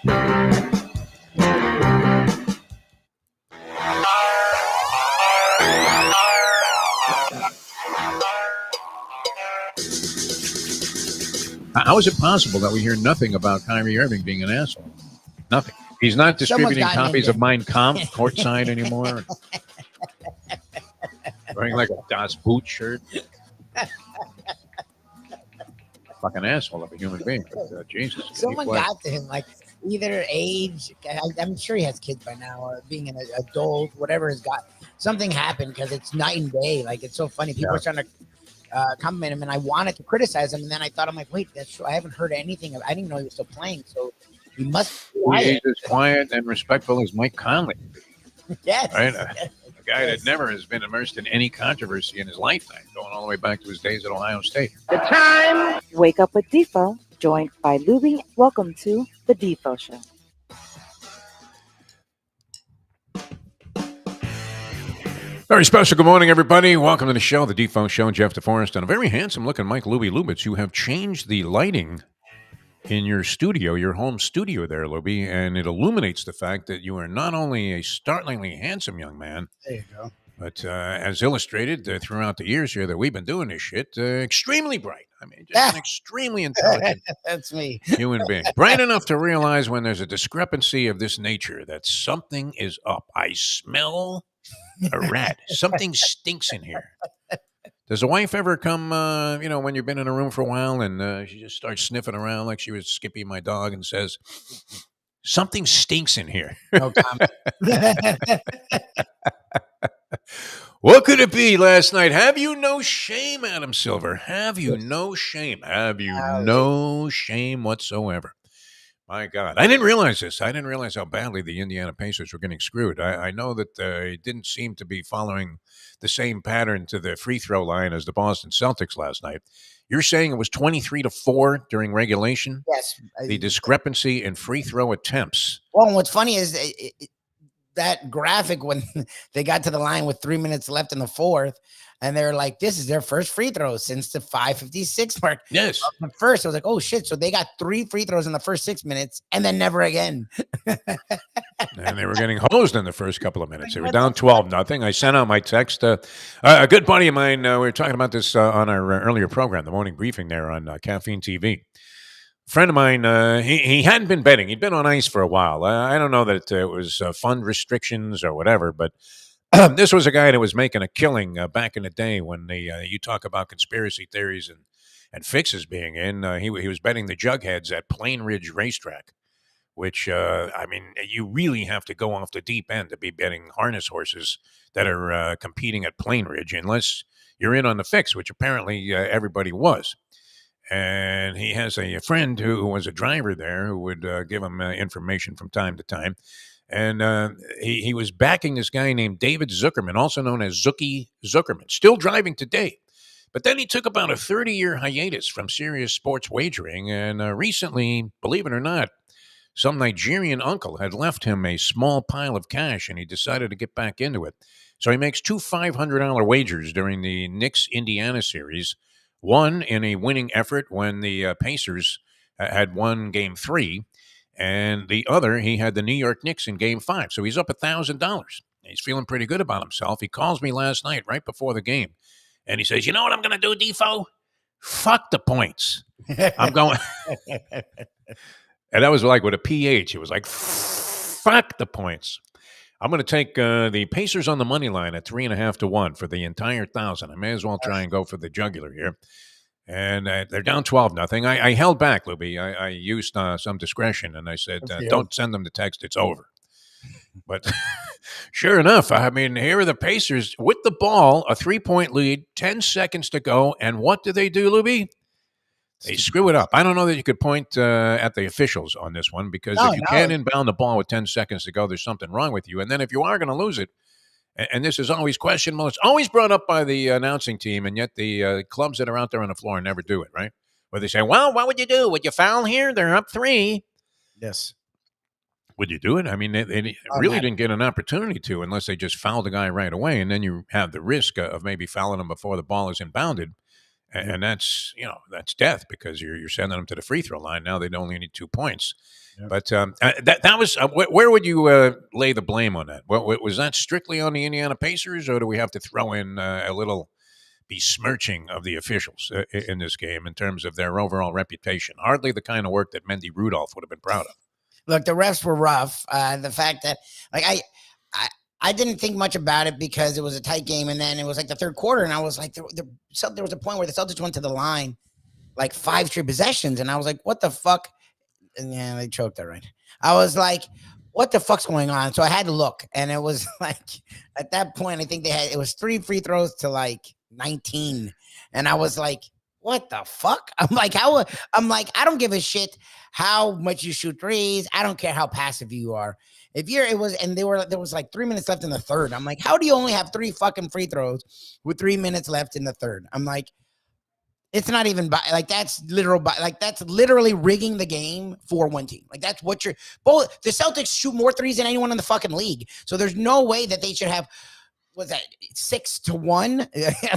How is it possible that we hear nothing about Kyrie Irving being an asshole? Nothing. He's not distributing copies of Mein Kampf courtside anymore. Wearing like a Das Boot shirt. Fucking asshole of a human being. But, Jesus. Someone got to him, like either age. I'm sure he has kids by now, or being an adult, whatever has got. Something happened because it's night and day. Like, it's so funny. People are trying to compliment him, and I wanted to criticize him, and then I thought, I'm like, wait, that's true. I haven't heard anything. I didn't even know he was still playing, so he must be quiet. He's as quiet and respectful as Mike Conley. Yes. Right? A guy that never has been immersed in any controversy in his lifetime, going all the way back to his days at Ohio State. The time! Wake up with Defo, joined by Lubie. Welcome to the Defo Show. Very special good morning, everybody. Welcome to the show, the Defo Show. Jeff DeForest and a very handsome-looking Mike Lubie Lubitz. You have changed the lighting in your studio, your home studio there, Lubie, and it illuminates the fact that you are not only a startlingly handsome young man, there you go, but as illustrated throughout the years here that we've been doing this shit, extremely bright. I mean, just an extremely intelligent that's me. Human being. Bright enough to realize when there's a discrepancy of this nature that something is up. I smell a rat. Something stinks in here. Does a wife ever come, when you've been in a room for a while and she just starts sniffing around like she was Skippy, my dog, and says, something stinks in here? No comment. What could it be last night? Have you no shame, Adam Silver? Have you no shame? Have you no shame whatsoever? My God. I didn't realize this. I didn't realize how badly the Indiana Pacers were getting screwed. I know that they didn't seem to be following the same pattern to the free throw line as the Boston Celtics last night. You're saying it was 23-4 during regulation? Yes. The discrepancy in free throw attempts. Well, and what's funny is that graphic when they got to the line with 3 minutes left in the fourth, and they're like, this is their first free throw since the 5:56 mark. Yes. The first, I was like, oh shit. So they got 3 free throws in the first 6 minutes and then never again. And they were getting hosed in the first couple of minutes. They were down 12-0. I sent out my text. A good buddy of mine, we were talking about this on our earlier program, the morning briefing there on Caffeine TV. Friend of mine, he hadn't been betting. He'd been on ice for a while. I don't know that it was fund restrictions or whatever, but this was a guy that was making a killing back in the day when you talk about conspiracy theories and fixes being in. He was betting the Jugheads at Plain Ridge Racetrack, which, you really have to go off the deep end to be betting harness horses that are competing at Plain Ridge, unless you're in on the fix, which apparently everybody was. And he has a friend who was a driver there who would give him information from time to time. And he was backing this guy named David Zuckerman, also known as Zookie Zuckerman, still driving today. But then he took about a 30-year hiatus from serious sports wagering. And recently, believe it or not, some Nigerian uncle had left him a small pile of cash, and he decided to get back into it. So he makes 2 $500 wagers during the Knicks-Indiana series, one in a winning effort when the Pacers had won Game 3, and the other, he had the New York Knicks in Game 5. So he's up $1,000. He's feeling pretty good about himself. He calls me last night right before the game, and he says, you know what I'm going to do, Defo? Fuck the points. I'm going... And that was like with a PH. It was like, fuck the points. I'm going to take the Pacers on the money line at 3.5 to 1 for the entire 1,000. I may as well try and go for the jugular here. And they're down 12-0. I held back, Lubie. I used some discretion, and I said, don't send them the text. It's over. But sure enough, here are the Pacers with the ball, a 3-point lead, 10 seconds to go. And what do, Lubie? They screw it up. I don't know that you could point at the officials on this one, because if you can't inbound the ball with 10 seconds to go, there's something wrong with you. And then if you are going to lose it, and this is always questionable, it's always brought up by the announcing team, and yet the clubs that are out there on the floor never do it, right? Where they say, well, what would you do? Would you foul here? They're up 3. Yes. Would you do it? They really didn't get an opportunity to, unless they just fouled the guy right away, and then you have the risk of maybe fouling him before the ball is inbounded. and that's death because you're sending them to the free throw line. Now they only need 2 points. Yep. But that was where would you lay the blame on that? Was that strictly on the Indiana Pacers, or do we have to throw in a little besmirching of the officials in this game in terms of their overall reputation? Hardly the kind of work that Mendy Rudolph would have been proud of. Look, the refs were rough. The fact that, like, I didn't think much about it because it was a tight game, and then it was like the third quarter, and I was like, there was a point where the Celtics went to the line like 5 straight possessions, and I was like, what the fuck? And yeah, they choked that right. I was like, what the fuck's going on? So I had to look, and it was like at that point, I think it was 3 free throws to like 19, and I was like, what the fuck? I'm like, I don't give a shit how much you shoot threes. I don't care how passive you are. There was like 3 minutes left in the third. I'm like, how do you only have 3 fucking free throws with 3 minutes left in the third? I'm like, it's not even that's literally rigging the game for one team. Like that's what the Celtics shoot more threes than anyone in the fucking league. So there's no way that they should have, what's that, 6-1?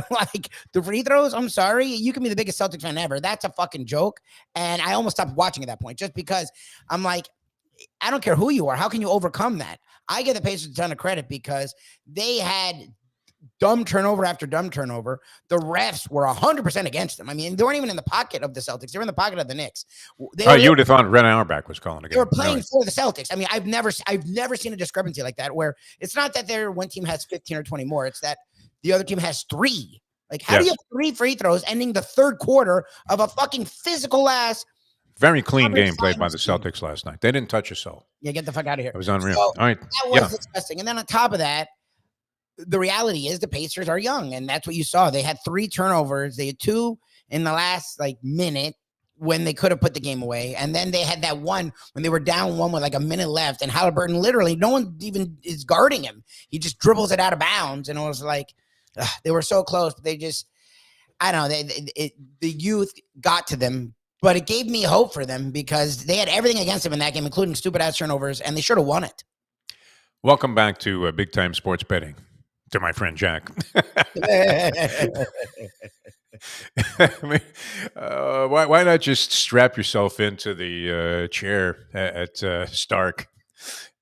Like the free throws. I'm sorry. You can be the biggest Celtics fan ever. That's a fucking joke. And I almost stopped watching at that point just because I'm like, I don't care who you are. How can you overcome that? I give the Pacers a ton of credit because they had dumb turnover after dumb turnover. The refs were 100% against them. I mean, they weren't even in the pocket of the Celtics. They were in the pocket of the Knicks. You would have thought Ren Auerbach was calling again. They were playing for the Celtics. I mean, I've never seen a discrepancy like that where it's not that their one team has 15 or 20 more. It's that the other team has 3. Like, how do you have 3 free throws ending the third quarter of a fucking physical ass? Very clean game played by the Celtics last night. They didn't touch a soul. Yeah, get the fuck out of here. It was unreal. So, all right. That was disgusting. And then on top of that, the reality is the Pacers are young, and that's what you saw. They had 3 turnovers. They had 2 in the last minute when they could have put the game away. And then they had that one when they were down 1 with like a minute left, and Halliburton literally, no one even is guarding him. He just dribbles it out of bounds, and it was like, they were so close, but they just, I don't know, the youth got to them, but it gave me hope for them because they had everything against them in that game, including stupid-ass turnovers, and they should have won it. Welcome back to Big Time Sports Betting. To my friend Jack. I mean, why not just strap yourself into the chair at Stark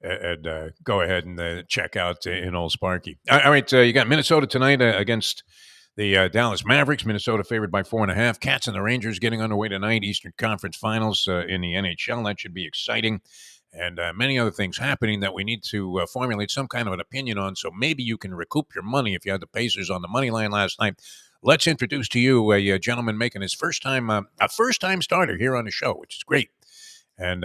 and go ahead and check out in Old Sparky. All right, you got Minnesota tonight against the Dallas Mavericks. Minnesota favored by 4.5. Cats and the Rangers getting underway tonight. Eastern Conference Finals in the NHL. That should be exciting. And many other things happening that we need to formulate some kind of an opinion on, so maybe you can recoup your money if you had the Pacers on the money line last night. Let's introduce to you a gentleman making his a first-time starter here on the show, which is great. And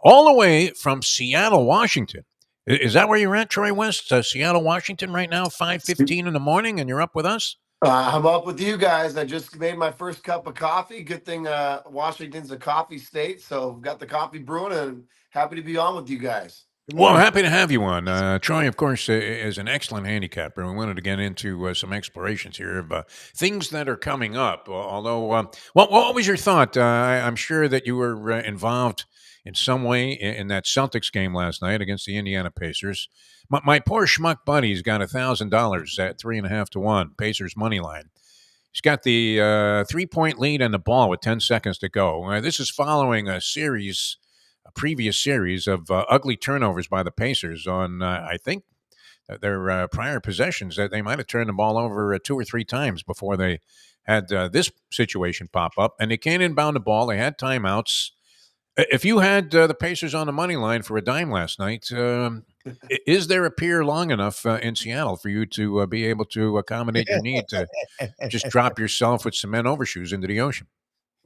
all the way from Seattle, Washington. Is that where you're at, Troy West? Seattle, Washington right now, 5:15 in the morning, and you're up with us? I'm up with you guys. I just made my first cup of coffee. Good thing Washington's a coffee state, so got the coffee brewing and happy to be on with you guys. Well, happy to have you on. Troy, of course, is an excellent handicapper. We wanted to get into some explorations here of things that are coming up. Although, what was your thought? I'm sure that you were involved in some way in that Celtics game last night against the Indiana Pacers. My poor schmuck buddy's got $1,000 at 3.5 to 1 Pacers money line. He's got the 3-point lead and the ball with 10 seconds to go. This is following a previous series of ugly turnovers by the Pacers on, I think, their prior possessions. That they might have turned the ball over 2 or 3 times before they had this situation pop up. And they can't inbound the ball. They had timeouts. If you had the Pacers on the money line for a dime last night, is there a pier long enough in Seattle for you to be able to accommodate your need to just drop yourself with cement overshoes into the ocean?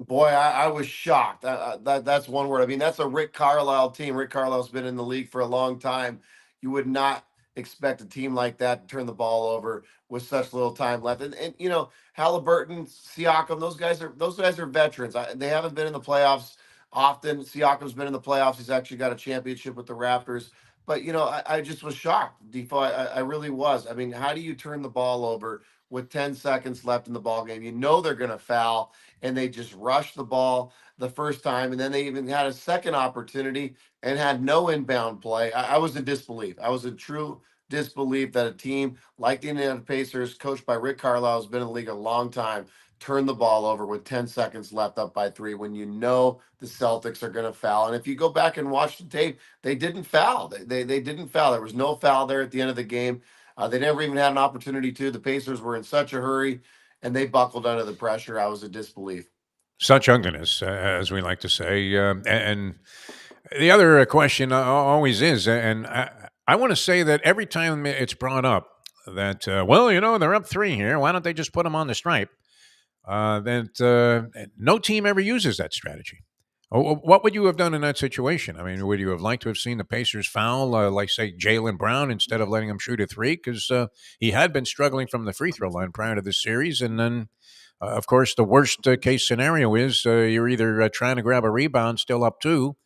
Boy, I was shocked. That's one word. I mean, that's a Rick Carlisle team. Rick Carlisle's been in the league for a long time. You would not expect a team like that to turn the ball over with such little time left. And you know, Halliburton, Siakam, those guys are veterans. They haven't been in the playoffs often. Siakam's been in the playoffs. He's actually got a championship with the Raptors. But you know, I just was shocked, Defo. I really was. I mean, how do you turn the ball over with 10 seconds left in the ball game? You know they're going to foul, and they just rushed the ball the first time, and then they even had a second opportunity and had no inbound play. I was in disbelief. I was in true disbelief that a team like the Indiana Pacers, coached by Rick Carlisle, has been in the league a long time, turn the ball over with 10 seconds left up by 3 when you know the Celtics are going to foul. And if you go back and watch the tape, they didn't foul. They didn't foul. There was no foul there at the end of the game. They never even had an opportunity to. The Pacers were in such a hurry, and they buckled under the pressure. I was in disbelief. Such ugliness, as we like to say. And the other question always is, and I want to say that every time it's brought up that, well, they're up 3 here. Why don't they just put them on the stripe? That no team ever uses that strategy. What would you have done in that situation? I mean, would you have liked to have seen the Pacers foul, like, say, Jaylen Brown instead of letting him shoot a 3? Because he had been struggling from the free throw line prior to this series. And then, of course, the worst case scenario is you're either trying to grab a rebound, still up 2,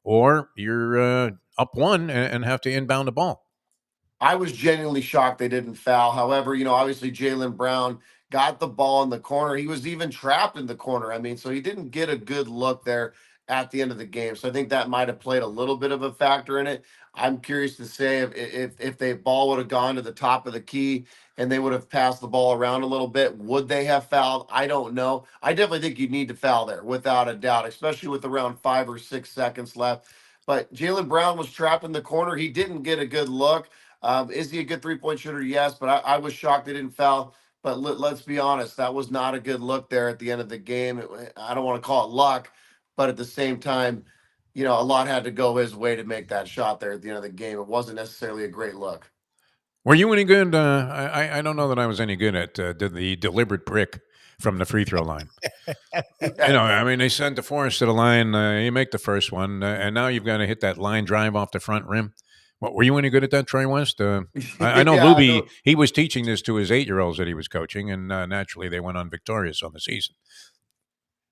or you're up 1 and have to inbound the ball. I was genuinely shocked they didn't foul. However, obviously Jaylen Brown got the ball in the corner. He was even trapped in the corner. I mean, so he didn't get a good look there at the end of the game. So I think that might have played a little bit of a factor in it. I'm curious to say if the ball would have gone to the top of the key and they would have passed the ball around a little bit, would they have fouled? I don't know. I definitely think you need to foul there without a doubt, especially with around 5 or 6 seconds left. But Jaylen Brown was trapped in the corner. He didn't get a good look. Is he a good 3-point shooter? Yes, but I was shocked they didn't foul. But let's be honest, that was not a good look there at the end of the game. I don't want to call it luck, but at the same time, a lot had to go his way to make that shot there at the end of the game. It wasn't necessarily a great look. Were you any good? I don't know that I was any good at the deliberate brick from the free throw line. I mean, they sent DeForest to the line. You make the first one, and now you've got to hit that line drive off the front rim. What, were you any good at that, Troy West? I know Yeah, Lubie, he was teaching this to his 8-year-olds that he was coaching, and naturally they went on victorious on the season.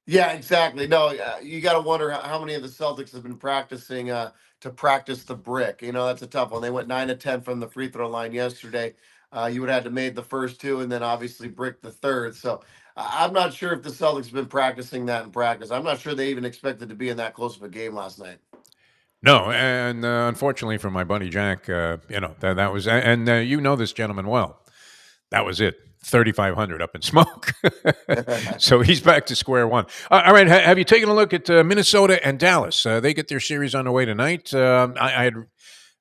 Yeah, exactly. No, you got to wonder how many of the Celtics have been practicing to practice the brick. That's a tough one. They went 9 of 10 from the free throw line yesterday. You would have had to made the first 2 and then obviously brick the third. So I'm not sure if the Celtics have been practicing that in practice. I'm not sure they even expected to be in that close of a game last night. No, and unfortunately for my buddy Jack, that was, and you know this gentleman well. That was it. 3,500 up in smoke. So he's back to square one. All right. Have you taken a look at Minnesota and Dallas? They get their series underway tonight. I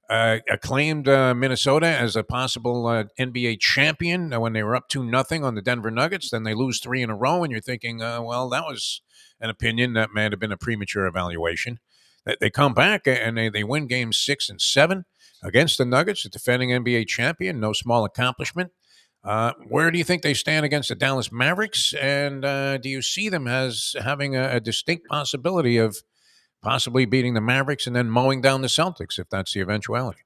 had acclaimed Minnesota as a possible NBA champion when they were up 2-0 on the Denver Nuggets. Then they lose 3 in a row, and you're thinking, well, that was an opinion that may have been a premature evaluation. They come back and they win games 6 and 7 against the Nuggets, the defending NBA champion. No small accomplishment. Where do you think they stand against the Dallas Mavericks? And do you see them as having a distinct possibility of possibly beating the Mavericks and then mowing down the Celtics, if that's the eventuality?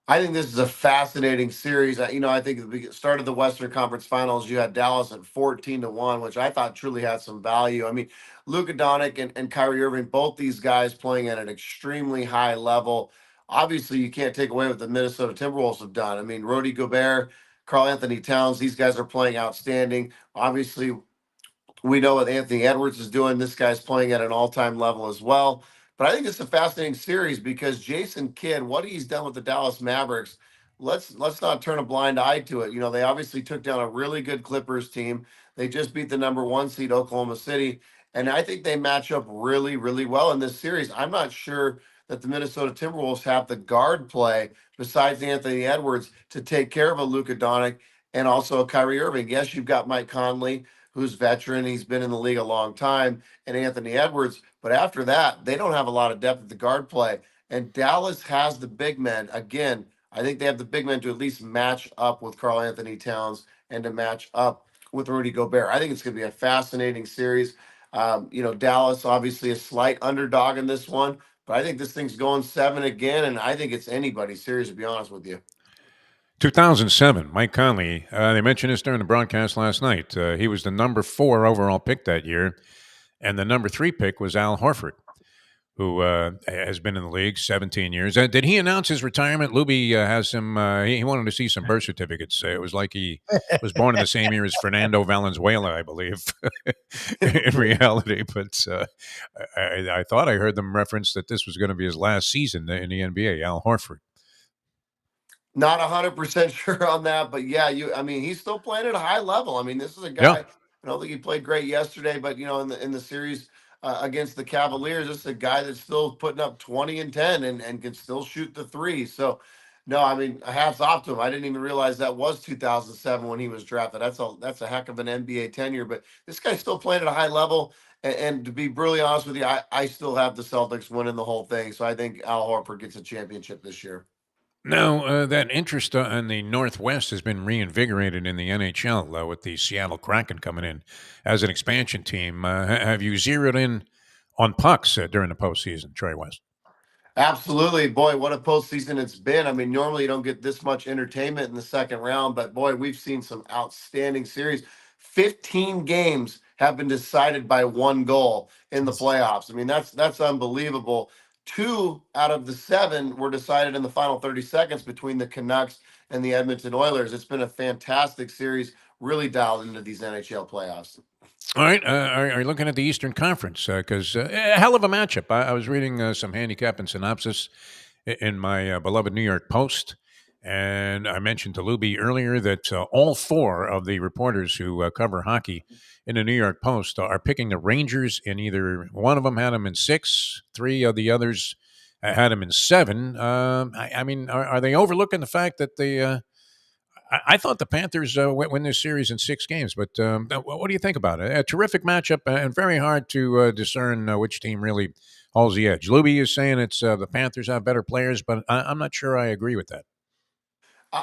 I think this is a fascinating series. I think at the start of the Western Conference Finals, you had Dallas at 14-1, which I thought truly had some value. I mean, Luka Doncic and Kyrie Irving, both these guys playing at an extremely high level. Obviously, you can't take away what the Minnesota Timberwolves have done. I mean, Rudy Gobert, Karl Anthony Towns, these guys are playing outstanding. Obviously, we know what Anthony Edwards is doing. This guy's playing at an all-time level as well. But I think it's a fascinating series because Jason Kidd, what he's done with the Dallas Mavericks, let's not turn a blind eye to it. They obviously took down a really good Clippers team. They just beat the number 1 seed Oklahoma City, and I think they match up really, really well in this series. I'm not sure that the Minnesota Timberwolves have the guard play besides Anthony Edwards to take care of a Luka Doncic and also a Kyrie Irving. Yes, you've got Mike Conley, who's veteran. He's been in the league a long time, and Anthony Edwards. But after that, they don't have a lot of depth at the guard play. And Dallas has the big men. Again, I think they have the big men to at least match up with Karl Anthony Towns and to match up with Rudy Gobert. I think it's going to be a fascinating series. Dallas obviously a slight underdog in this one, but I think this thing's going 7 again, and I think it's anybody's series, to be honest with you. 2007, Mike Conley. They mentioned this during the broadcast last night. He was the number 4 overall pick that year, and the number 3 pick was Al Horford, who has been in the league 17 years. Did he announce his retirement? Lubie has him. He wanted to see some birth certificates. It was like he was born in the same year as Fernando Valenzuela, I believe, in reality. But I thought I heard them reference that this was going to be his last season in the NBA, Al Horford. Not 100% sure on that, but yeah, he's still playing at a high level. I mean, this is a guy I don't think he played great yesterday, but in the series against the Cavaliers, this is a guy that's still putting up 20 and 10 and can still shoot the three. So, no, I mean, hats off to him. I didn't even realize that was 2007 when he was drafted. That's a heck of an NBA tenure. But this guy's still playing at a high level. And to be brutally honest with you, I still have the Celtics winning the whole thing. So I think Al Horford gets a championship this year. Now, that interest in the Northwest has been reinvigorated in the NHL with the Seattle Kraken coming in as an expansion team. Have you zeroed in on pucks during the postseason, Troy West? Absolutely. Boy, what a postseason it's been. I mean, normally you don't get this much entertainment in the second round, but boy, we've seen some outstanding series. 15 games have been decided by one goal in the playoffs. I mean, that's unbelievable. Two out of the seven were decided in the final 30 seconds between the Canucks and the Edmonton Oilers. It's been a fantastic series, really dialed into these NHL playoffs. All right. Are you looking at the Eastern Conference? Because a hell of a matchup. I was reading some handicap and synopsis in my beloved New York Post. And I mentioned to Lubie earlier that all four of the reporters who cover hockey in the New York Post are picking the Rangers in either one of them had them in 6, three of the others had them in 7. I mean, are they overlooking the fact that I thought the Panthers win this series in 6 games, but what do you think about it? A terrific matchup and very hard to discern which team really holds the edge. Lubie is saying it's the Panthers have better players, but I'm not sure I agree with that.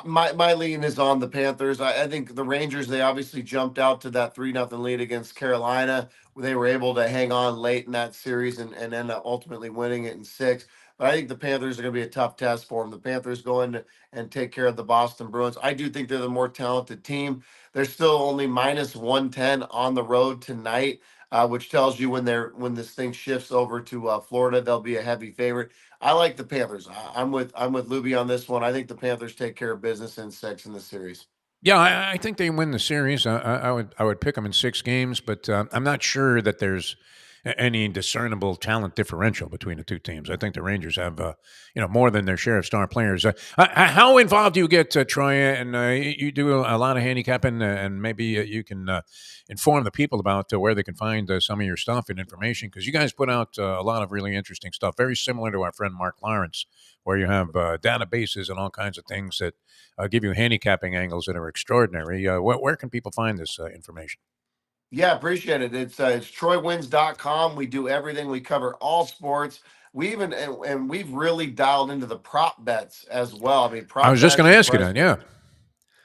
My lean is on the Panthers. I think the Rangers, they obviously jumped out to that 3-0 lead against Carolina. They were able to hang on late in that series and end up ultimately winning it in 6. But I think the Panthers are going to be a tough test for them. The Panthers go in and take care of the Boston Bruins. I do think they're the more talented team. They're still only minus 110 on the road tonight, which tells you when this thing shifts over to Florida, they'll be a heavy favorite. I like the Panthers. I'm with Lubie on this one. I think the Panthers take care of business in 6 in the series. Yeah, I think they win the series. I would pick them in 6 games, but I'm not sure that there's any discernible talent differential between the two teams. I think the Rangers have more than their share of star players. How involved do you get, Troy? And you do a lot of handicapping, and maybe you can inform the people about where they can find some of your stuff and information, because you guys put out a lot of really interesting stuff, very similar to our friend Mark Lawrence, where you have databases and all kinds of things that give you handicapping angles that are extraordinary. Where can people find this information? Yeah, appreciate it. It's TroyWins.com. We do everything. We cover all sports. We even and we've really dialed into the prop bets as well. I mean, I prop was just bets going to and ask you price. that. Yeah.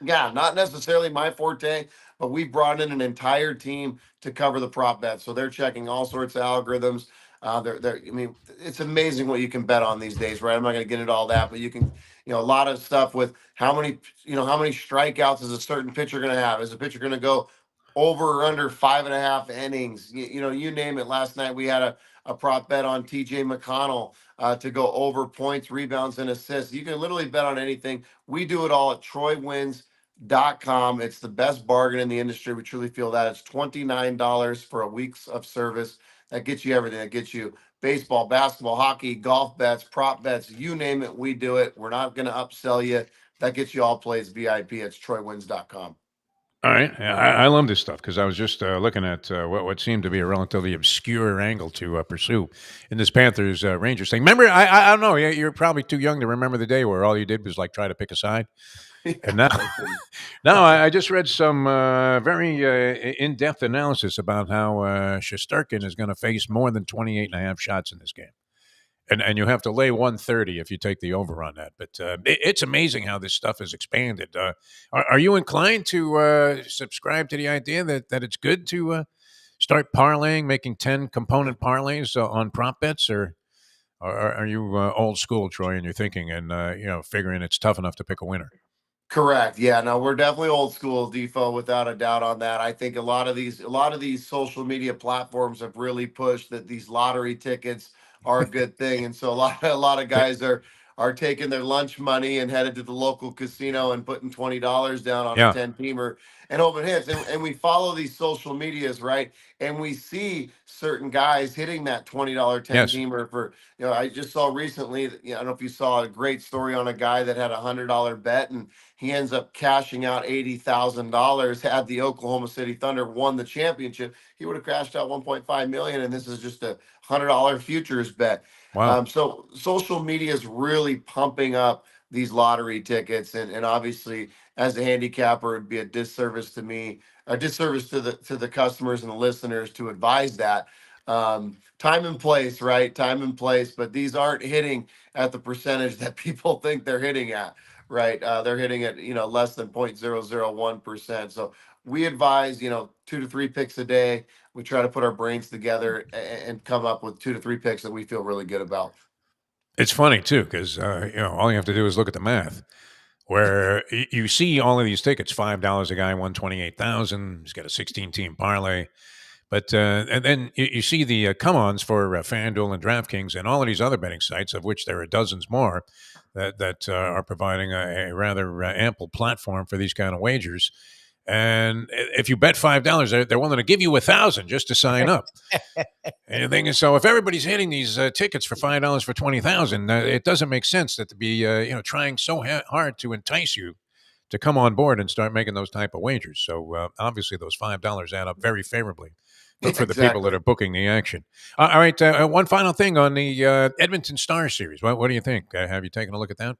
Yeah, not necessarily my forte, but we brought in an entire team to cover the prop bets. So they're checking all sorts of algorithms. I mean, it's amazing what you can bet on these days, right? I'm not going to get into all that, but you can, a lot of stuff with how many strikeouts is a certain pitcher going to have? Is a pitcher going to go over or under 5.5 innings? You name it. Last night we had a prop bet on TJ McConnell to go over points, rebounds, and assists. You can literally bet on anything. We do it all at TroyWins.com. It's the best bargain in the industry. We truly feel that. It's $29 for a week's of service. That gets you everything. That gets you baseball, basketball, hockey, golf bets, prop bets, you name it, we do it. We're not going to upsell you. That gets you all plays VIP. It's TroyWins.com. All right. Yeah, I love this stuff because I was just looking at what seemed to be a relatively obscure angle to pursue in this Panthers Rangers thing. Remember, I don't know. You're probably too young to remember the day where all you did was like try to pick a side. And now I just read some very in-depth analysis about how Shesterkin is going to face more than 28 and a half shots in this game. And you have to lay 130 if you take the over on that. But it's amazing how this stuff has expanded. Are you inclined to subscribe to the idea that it's good to start parlaying, making 10 component parlays on prop bets, or are you old school, Troy, in your thinking and figuring it's tough enough to pick a winner? Correct. Yeah. No, we're definitely old school, Defo, without a doubt on that. I think a lot of these social media platforms have really pushed that these lottery tickets are a good thing, and so a lot of guys are taking their lunch money and headed to the local casino and putting $20 down on a Yeah. 10 teamer and hoping hits. And we follow these social medias, right? And we see certain guys hitting that $20 10 Yes. teamer for, I just saw recently that, I don't know if you saw a great story on a guy that had $100 bet and he ends up cashing out $80,000. Had the Oklahoma City Thunder won the championship, he would have cashed out 1.5 million. And this is just a $100 futures bet. Wow. So social media is really pumping up these lottery tickets, and obviously, as a handicapper, it'd be a disservice to me, a disservice to the customers and the listeners to advise that. Time and place, right? Time and place, but these aren't hitting at the percentage that people think they're hitting at, right? They're hitting at less than 0.001%. So we advise 2 to 3 picks a day. We try to put our brains together and come up with 2 to 3 picks that we feel really good about. It's funny too, because all you have to do is look at the math. Where you see all of these tickets, $5 a guy, 128,000. He's got a 16-team parlay, but and then you see the come-ons for FanDuel and DraftKings and all of these other betting sites, of which there are dozens more that are providing a rather ample platform for these kind of wagers. And if you bet $5, they're willing to give you 1,000 just to sign up. And the thing is, so if everybody's hitting these tickets for $5 for 20,000, it doesn't make sense that to be trying so hard to entice you to come on board and start making those type of wagers. So obviously, those $5 add up very favorably for the people that are booking the action. All right, one final thing on the Edmonton Star series. What do you think? Have you taken a look at that?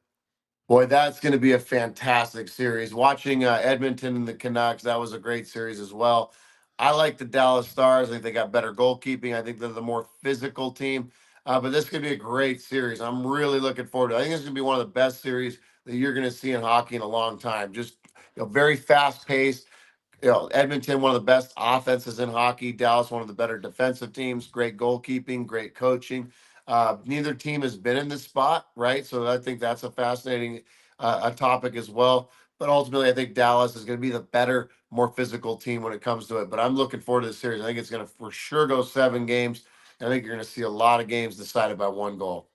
Boy, that's going to be a fantastic series. Watching Edmonton and the Canucks, that was a great series as well. I like the Dallas Stars. I think they got better goalkeeping. I think they're the more physical team. But this could be a great series. I'm really looking forward to it. I think this is going to be one of the best series that you're going to see in hockey in a long time. Just very fast paced. Edmonton, one of the best offenses in hockey. Dallas, one of the better defensive teams. Great goalkeeping, great coaching. Neither team has been in this spot, right? So I think that's a fascinating a topic as well. But ultimately, I think Dallas is going to be the better, more physical team when it comes to it. But I'm looking forward to the series. I think it's going to for sure go 7 games. I think you're going to see a lot of games decided by 1 goal.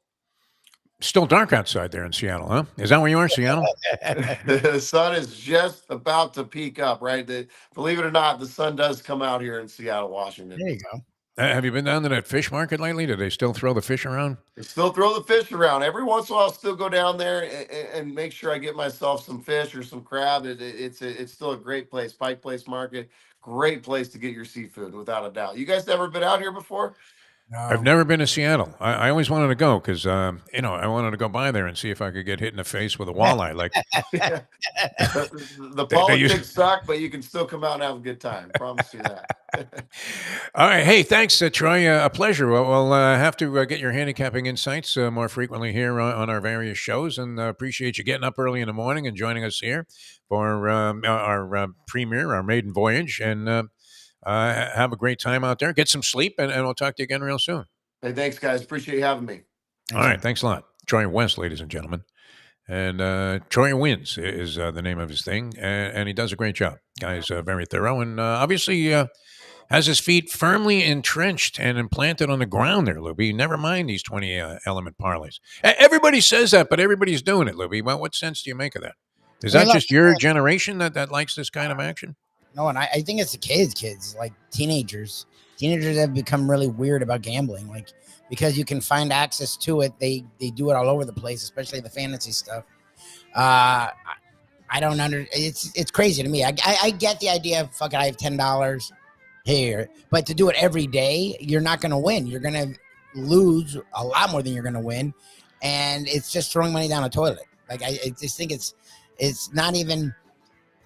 Still dark outside there in Seattle, huh? Is that where you are, Seattle? The sun is just about to peak up, right? Believe it or not, the sun does come out here in Seattle, Washington. There you go. Have you been down to that fish market lately? Do they still throw the fish around? They still throw the fish around. Every once in a while, I'll still go down there and make sure I get myself some fish or some crab. It's still a great place. Pike Place Market, great place to get your seafood, without a doubt. You guys ever been out here before? No. I've never been to Seattle. I always wanted to go because, I wanted to go by there and see if I could get hit in the face with a walleye. Like the politics suck, but you can still come out and have a good time. Promise you that. All right. Hey, thanks, Troy. A pleasure. We'll have to get your handicapping insights more frequently here on our various shows, and appreciate you getting up early in the morning and joining us here for our premiere, our maiden voyage, and have a great time out there. Get some sleep, and we'll talk to you again real soon. Hey, thanks, guys. Appreciate you having me. All right. Thanks a lot. Troy West, ladies and gentlemen. And Troy Wins is the name of his thing, and he does a great job. Guy's very thorough, and obviously has his feet firmly entrenched and implanted on the ground there, Lubie. Never mind these 20 element parlays. Everybody says that, but everybody's doing it, Lubie. Well, what sense do you make of that? Is that just your generation that likes this kind of action? No, and I think it's the kids, like teenagers. Teenagers have become really weird about gambling, like because you can find access to it. They do it all over the place, especially the fantasy stuff. I don't it's crazy to me. I get the idea of fuck it, I have $10 here, but to do it every day, you're not going to win. You're going to lose a lot more than you're going to win, and it's just throwing money down a toilet. Like I just think it's not even.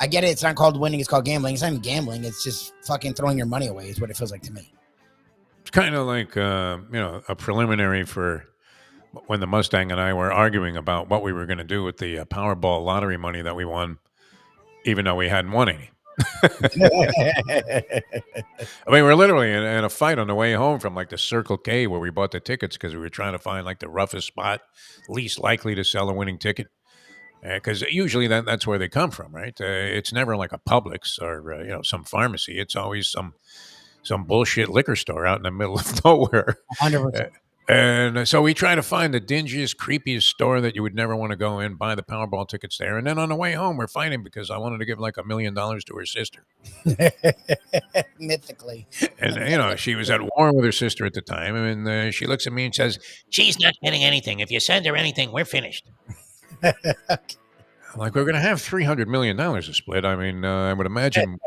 I get it. It's not called winning. It's called gambling. It's not even gambling. It's just fucking throwing your money away is what it feels like to me. It's kind of like, a preliminary for when the Mustang and I were arguing about what we were going to do with the Powerball lottery money that we won, even though we hadn't won any. I mean, we're literally in a fight on the way home from like the Circle K where we bought the tickets because we were trying to find like the roughest spot, least likely to sell a winning ticket. Because usually that's where they come from, right? It's never like a Publix or some pharmacy. It's always some bullshit liquor store out in the middle of nowhere. 100%. And so we try to find the dingiest, creepiest store that you would never want to go in, buy the Powerball tickets there. And then on the way home, we're fighting because I wanted to give like $1 million to her sister. Mythically. And, she was at war with her sister at the time. And she looks at me and says, She's not getting anything. If you send her anything, we're finished. I'm like, we're going to have $300 million to split. I mean, I would imagine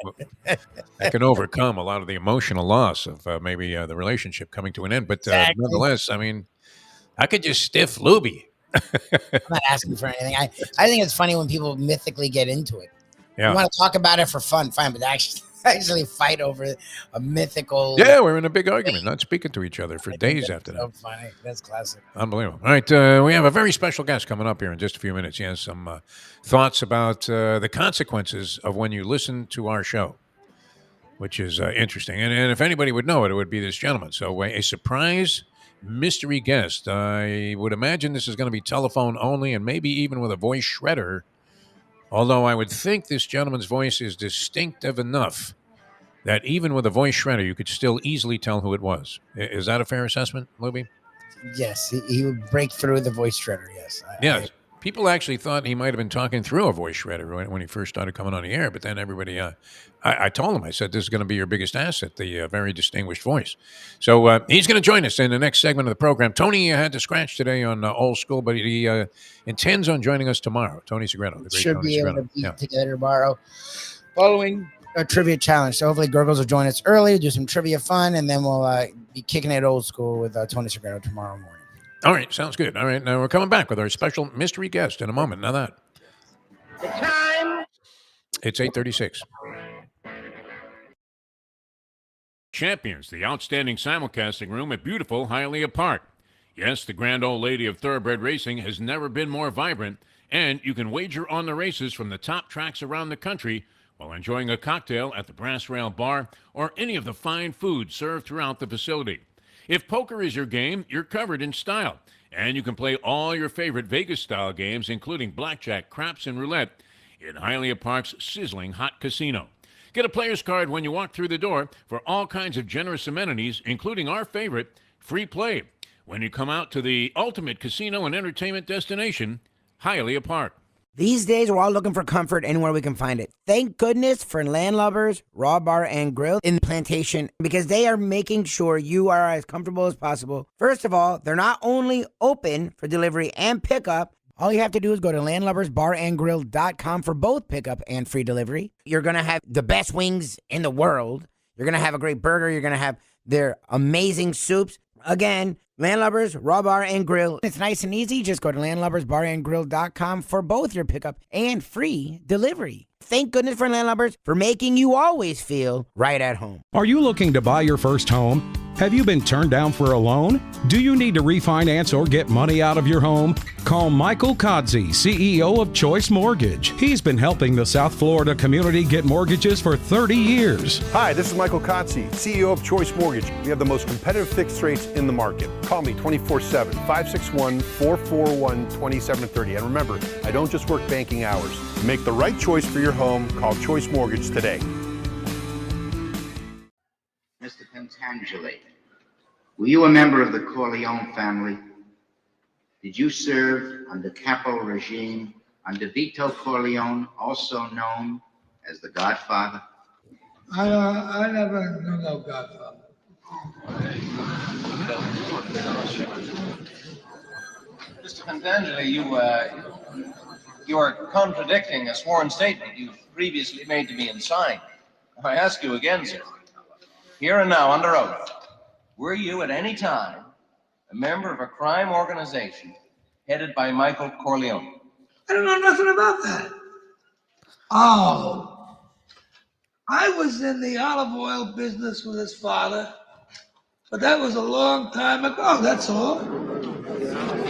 that can overcome a lot of the emotional loss of maybe the relationship coming to an end. But Exactly. nonetheless, I mean, I could just stiff Lubie. I'm not asking for anything. I think it's funny when people mythically get into it. Yeah. You want to talk about it for fun, fine, but actually fight over a mythical. Yeah, we're in a big argument, not speaking to each other for days after that. So funny. That's classic. Unbelievable. All right, we have a very special guest coming up here in just a few minutes. He has some thoughts about the consequences of when you listen to our show, which is interesting. And if anybody would know it, it would be this gentleman. So a surprise mystery guest. I would imagine this is going to be telephone only and maybe even with a voice shredder. Although I would think this gentleman's voice is distinctive enough that even with a voice shredder, you could still easily tell who it was. Is that a fair assessment, Lubie? Yes, he would break through the voice shredder. Yes. Yes. People actually thought he might have been talking through a voice shredder when he first started coming on the air. But then everybody, I told him, I said, this is going to be your biggest asset, the very distinguished voice. So he's going to join us in the next segment of the program. Tony had to scratch today on Old School, but he intends on joining us tomorrow. Tony Segreto. The great Should Tony be able Segreto. to be together tomorrow following a trivia challenge. So hopefully Gurgles will join us early, do some trivia fun, and then we'll be kicking it old school with Tony Segreto tomorrow morning. All right, sounds good. All right, now we're coming back with our special mystery guest in a moment. Now that. The time. It's 8:36. Champions, the outstanding simulcasting room at beautiful Hialeah Park. Yes, the grand old lady of thoroughbred racing has never been more vibrant, and you can wager on the races from the top tracks around the country while enjoying a cocktail at the Brass Rail Bar or any of the fine food served throughout the facility. If poker is your game, you're covered in style, and you can play all your favorite Vegas-style games, including blackjack, craps, and roulette, in Hialeah Park's sizzling hot casino. Get a player's card when you walk through the door for all kinds of generous amenities, including our favorite, free play, when you come out to the ultimate casino and entertainment destination, Hialeah Park. These days, we're all looking for comfort anywhere we can find it. Thank goodness for Landlubbers Raw Bar and Grill in Plantation, because they are making sure you are as comfortable as possible. First of all, they're not only open for delivery and pickup. All you have to do is go to landlubbersbarandgrill.com for both pickup and free delivery. You're going to have the best wings in the world. You're going to have a great burger. You're going to have their amazing soups. Again, Landlubbers, Raw Bar, and Grill. It's nice and easy. Just go to landlubbersbarandgrill.com for both your pickup and free delivery. Thank goodness for Landlubbers for making you always feel right at home. Are you looking to buy your first home? Have you been turned down for a loan? Do you need to refinance or get money out of your home? Call Michael Kodsey, CEO of Choice Mortgage. He's been helping the South Florida community get mortgages for 30 years. Hi, this is Michael Kodsey, CEO of Choice Mortgage. We have the most competitive fixed rates in the market. Call me 24/7, 561-441-2730. And remember, I don't just work banking hours. Make the right choice for your home. Call Choice Mortgage today. Mr. Pentangeli, were you a member of the Corleone family? Did you serve under capo regime under Vito Corleone, also known as the Godfather? I never knew no Godfather. Mr. Pentangeli, you are contradicting a sworn statement you previously made to me and signed. I ask you again, sir, here and now under oath, were you at any time a member of a crime organization headed by Michael Corleone? I don't know nothing about that. Oh, I was in the olive oil business with his father, but that was a long time ago, that's all.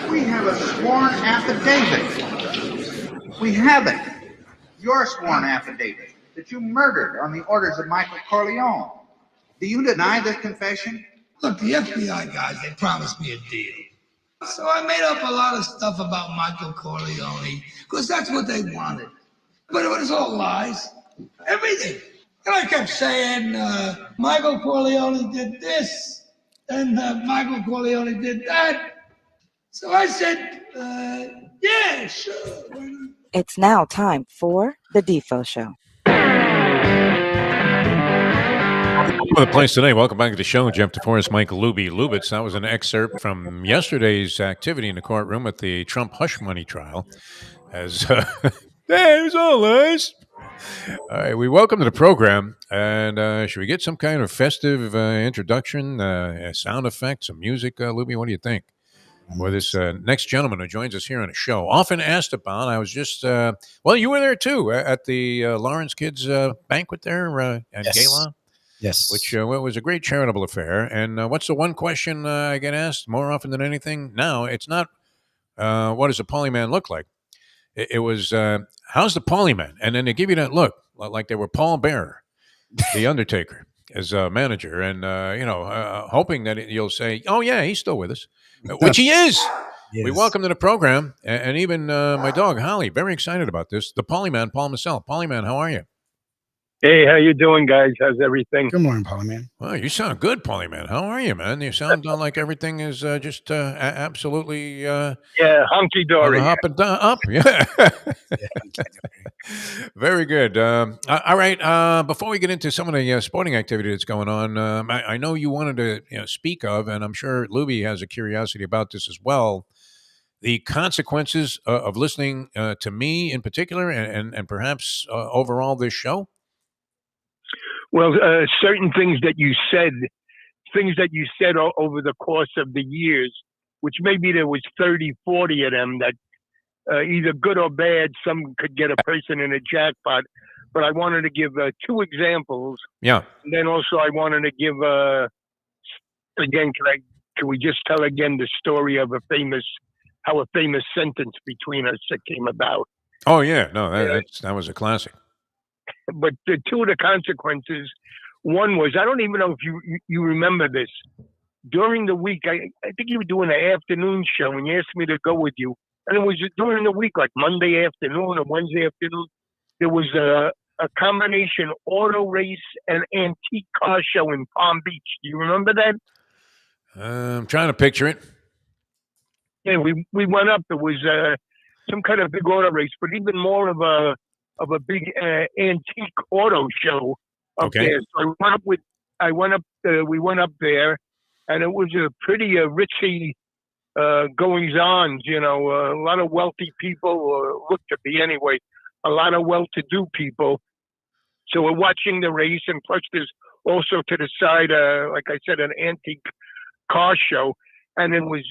We have a sworn affidavit. We have it. Your sworn affidavit that you murdered on the orders of Michael Corleone. Do you deny this confession? Look, the FBI guys, they promised me a deal. So I made up a lot of stuff about Michael Corleone, because that's what they wanted. But it was all lies. Everything. And I kept saying, Michael Corleone did this, and Michael Corleone did that. So I said, yeah, sure. Why not? It's now time for the Defo Show. Well, the place today. Welcome back to the show. Jeff DeForest, Michael Lubie, Lubitz. That was an excerpt from yesterday's activity in the courtroom at the Trump hush money trial. As there's all lies. All right, we welcome to the program, and should we get some kind of festive introduction, a sound effect, some music, Lubie? What do you think? For this next gentleman who joins us here on the show, often asked about. I was just well, you were there too at the Lawrence Kids banquet there at Gala. Yes. Which was a great charitable affair. And what's the one question I get asked more often than anything? Now, it's not what does a polyman look like? It was how's the polyman? And then they give you that look like they were Paul Bearer, the Undertaker, as a manager, and hoping that you'll say, "Oh yeah, he's still with us," which he is. Yes. We welcome to the program, and even my dog Holly, very excited about this. The polyman, Paul Massell. Polyman, how are you? Hey, how you doing, guys? How's everything? Good morning, Polyman. Well, you sound good, Polyman. How are you, man? You sound like everything is just absolutely hunky dory. up and down, up. Yeah. Very good. All right. Before we get into some of the sporting activity that's going on, I know you wanted to speak of, and I'm sure Lubie has a curiosity about this as well. The consequences of listening to me in particular, and perhaps overall this show. Well, certain things that you said over the course of the years, which maybe there was 30, 40 of them that either good or bad, some could get a person in a jackpot. But I wanted to give two examples. Yeah. And then also I wanted to give, again, can we just tell again the story of how a famous sentence between us that came about? Oh, yeah. No, that was a classic. But the two of the consequences, one was, I don't even know if you remember this. During the week, I think you were doing an afternoon show and you asked me to go with you. And it was during the week, like Monday afternoon or Wednesday afternoon, there was a combination auto race and antique car show in Palm Beach. Do you remember that? I'm trying to picture it. Yeah, we went up. There was some kind of big auto race, but even more of a big antique auto show up there. So we went up there, and it was a pretty richy goings on. A lot of wealthy people, or looked to be anyway, a lot of well-to-do people. So we're watching the race, and plus there's also to the side, like I said, an antique car show, and it was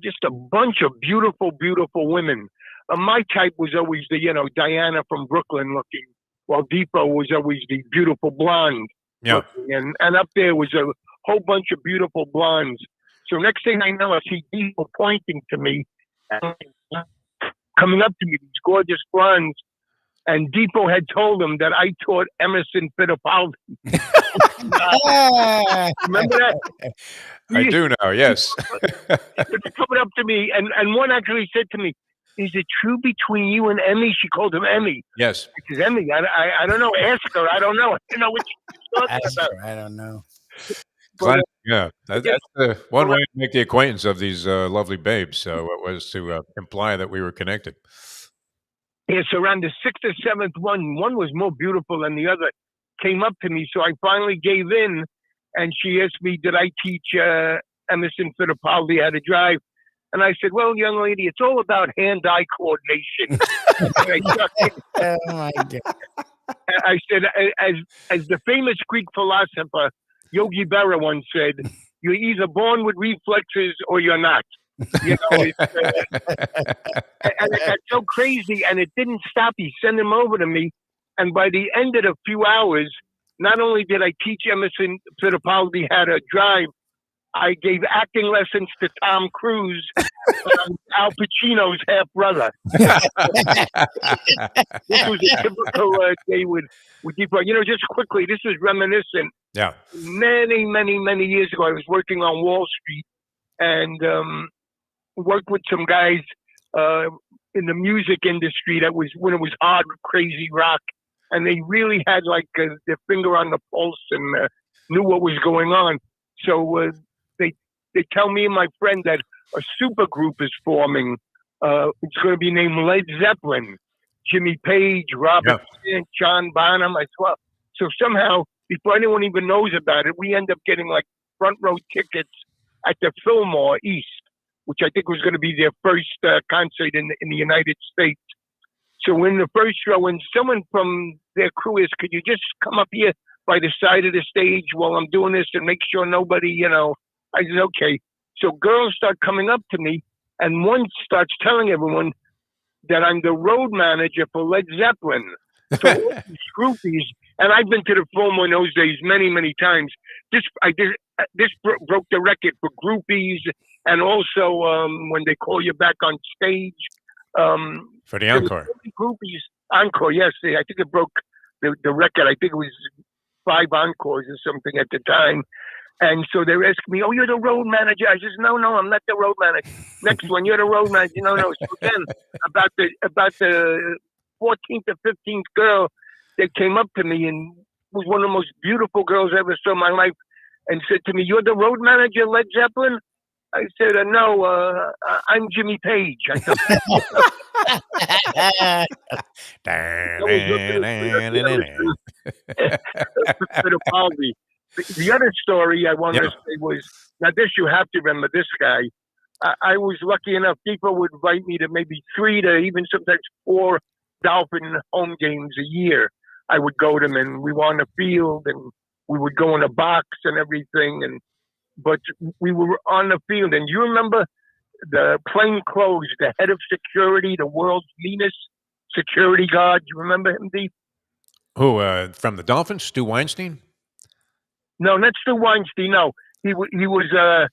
just a bunch of beautiful, beautiful women. My type was always the, Diana from Brooklyn looking, while Defo was always the beautiful blonde. Yeah. Looking. And up there was a whole bunch of beautiful blondes. So next thing I know, I see Defo pointing to me, coming up to me, these gorgeous blondes. And Defo had told him that I taught Emerson Fittipaldi. Remember that? I do now, yes. They're coming up to me, and one actually said to me, "Is it true between you and Emmy?" She called him Emmy. Yes. I said, "Emmy, I don't know. Ask her. I don't know. I don't know what she's talking about." I don't know. But, yeah, that's one way to make the acquaintance of these lovely babes. So it was to imply that we were connected. Yeah, so around the sixth or seventh one was more beautiful than the other, came up to me. So I finally gave in, and she asked me, did I teach Emerson Fittipaldi how to drive? And I said, well, young lady, it's all about hand-eye coordination. Oh, my God. I said, as the famous Greek philosopher Yogi Berra once said, you're either born with reflexes or you're not. And it got so crazy, and it didn't stop. He sent him over to me, and by the end of a few hours, not only did I teach Emerson Fittipaldi how to drive, I gave acting lessons to Tom Cruise, Al Pacino's half brother. This was a typical day with Defo. Just quickly, this is reminiscent. Yeah. Many, many, many years ago, I was working on Wall Street, and worked with some guys in the music industry that was when it was hard, crazy rock, and they really had like their finger on the pulse and knew what was going on. So they tell me and my friend that a super group is forming. It's going to be named Led Zeppelin. Jimmy Page, Robert Plant, John Bonham as well. So somehow, before anyone even knows about it, we end up getting like front row tickets at the Fillmore East, which I think was going to be their first concert in the United States. So in the first show, and someone from their crew is, could you just come up here by the side of the stage while I'm doing this and make sure nobody, I said, okay. So girls start coming up to me, and one starts telling everyone that I'm the road manager for Led Zeppelin. So all these groupies, and I've been to the Fillmore in those days many, many times. This broke the record for groupies, and also when they call you back on stage. For the encore. Groupies, encore, yes. I think it broke the record. I think it was 5 encores or something at the time. And so they're asking me, oh, you're the road manager. I says, no, I'm not the road manager. Next one, you're the road manager. No. So then, about the 14th or 15th girl that came up to me and was one of the most beautiful girls I ever saw in my life and said to me, you're the road manager, Led Zeppelin? I said, no, I'm Jimmy Page. I said, the other story I wanted to say was, now this you have to remember this guy. I was lucky enough, Defo would invite me to maybe 3 to even sometimes 4 Dolphin home games a year. I would go to them, and we were on the field, and we would go in a box and everything. But we were on the field, and you remember the plain clothes, the head of security, the world's meanest security guard. You remember him, Dee? Who, from the Dolphins? Stu Weinstein? No, not Stu Weinstein. No, he was.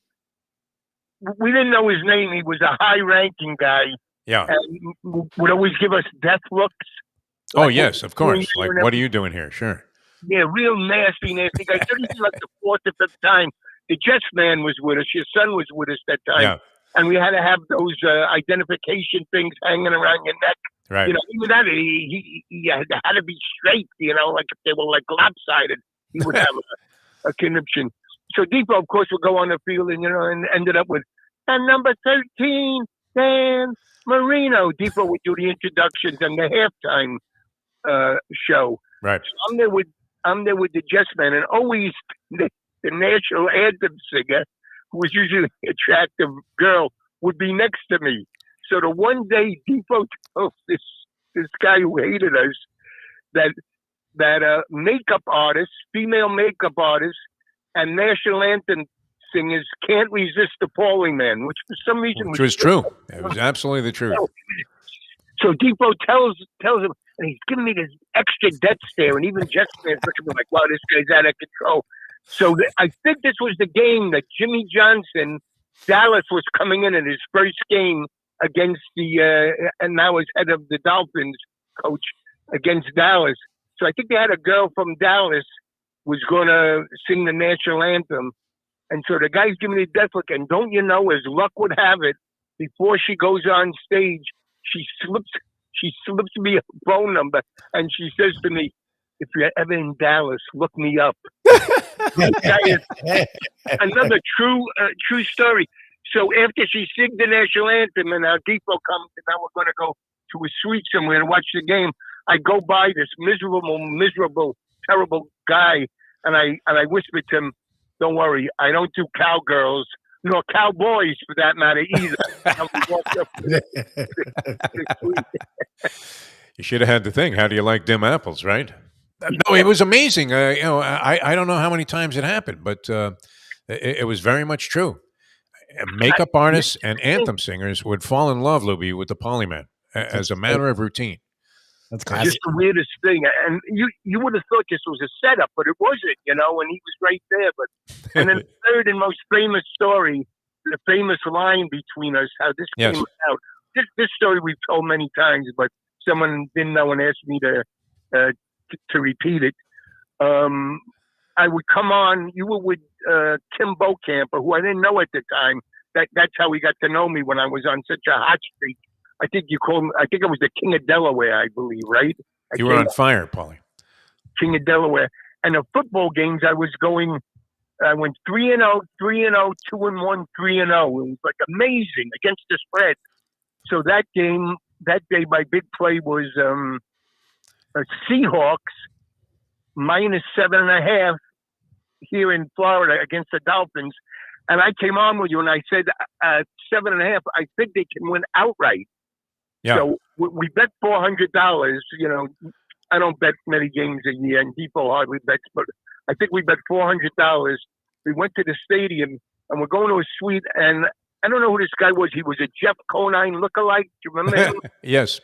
We didn't know his name. He was a high-ranking guy. Yeah, and would always give us death looks. Oh yes, of course. Like, what are you doing here? Sure. Yeah, real nasty guy. Certainly like the 4th or 5th time. The Jets man was with us. Your son was with us that time. Yeah. And we had to have those identification things hanging around your neck. Right. Even that, he had to be straight, like if they were like lopsided, he would have a conniption. So Defo, of course, would go on the field and ended up with, and number 13, Dan Marino. Defo would do the introductions and the halftime show. Right. So I'm there with the Jets man, and always the national anthem singer, who was usually an attractive girl, would be next to me. So the one day Defo told this guy who hated us that makeup artists, female makeup artists, and national anthem singers can't resist the Pauling Man, which for some reason was true. It was absolutely the truth. So Defo tells him, and he's giving me this extra death stare, and even Jets fans look at me like, wow, this guy's out of control. So I think this was the game that Jimmy Johnson, Dallas was coming in his first game against and now is head of the Dolphins coach against Dallas. So I think they had a girl from Dallas was going to sing the national anthem. And so the guy's giving me the death look. And don't you know, as luck would have it, before she goes on stage, she slips me a phone number, and she says to me, if you're ever in Dallas, look me up. That is another true story. So after she sings the national anthem and our Defo comes, and now we're going to go to a suite somewhere and watch the game, I go by this miserable, terrible guy, and I whisper to him, don't worry, I don't do cowgirls, nor cowboys for that matter either. You should have had the thing. How do you like dim apples, right? No, it was amazing. I don't know how many times it happened, but it was very much true. Makeup artists and anthem singers would fall in love, Lubie, with the Polyman as a matter of routine. That's classic. Just the weirdest thing. And you would have thought this was a setup, but it wasn't, and he was right there. And then the third and most famous story, the famous line between us, how this came out. This story we've told many times, but someone didn't know and asked me to repeat it. I would come on. You were with Tim Bocamper, who I didn't know at the time. That's how he got to know me when I was on such a hot streak. I think you called me. I think I was the King of Delaware, I believe, right? You were on fire, Paulie. King of Delaware. And the football games, I was going I went 3-0, 3-0, 2-1, 3-0. It was like amazing against the spread. So that game, that day, my big play was Seahawks -7.5 here in Florida against the Dolphins. And I came on with you and I said 7.5. I think they can win outright. Yeah. So we bet $400. You know, I don't bet many games a year, and people hardly bets, but I think we bet $400. We went to the stadium, and we're going to a suite, and I don't know who this guy was. He was a Jeff Conine lookalike. Do you remember him? Yes.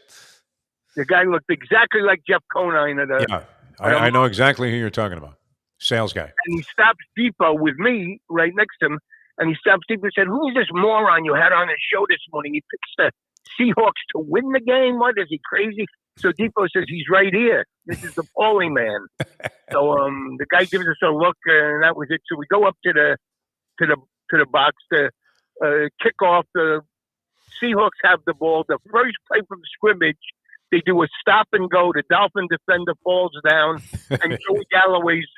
The guy looked exactly like Jeff Conine. Yeah. I know exactly who you're talking about. Sales guy. And he stopped Defo with me right next to him, and he stopped Defo and said, "Who is this moron you had on the show this morning? He picks the Seahawks to win the game. What, is he crazy?" So Defo says, "He's right here. This is the Paulie man." So the guy gives us a look, and that was it. So we go up to the box to kick off. The Seahawks have the ball. The first play from scrimmage, they do a stop and go. The Dolphin defender falls down, and Joey Galloway's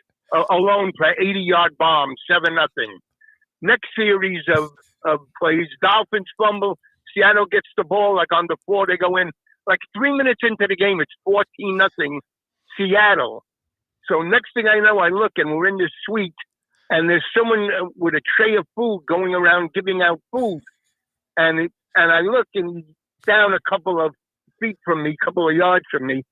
alone play 80-yard bomb, 7-0. Next series of plays, Dolphins fumble. Seattle gets the ball like on the 4. They go in. Like 3 minutes into the game, it's 14-0 Seattle. So next thing I know, I look and we're in this suite, and there's someone with a tray of food going around giving out food, and I look and he's down a couple of feet from me, couple of yards from me,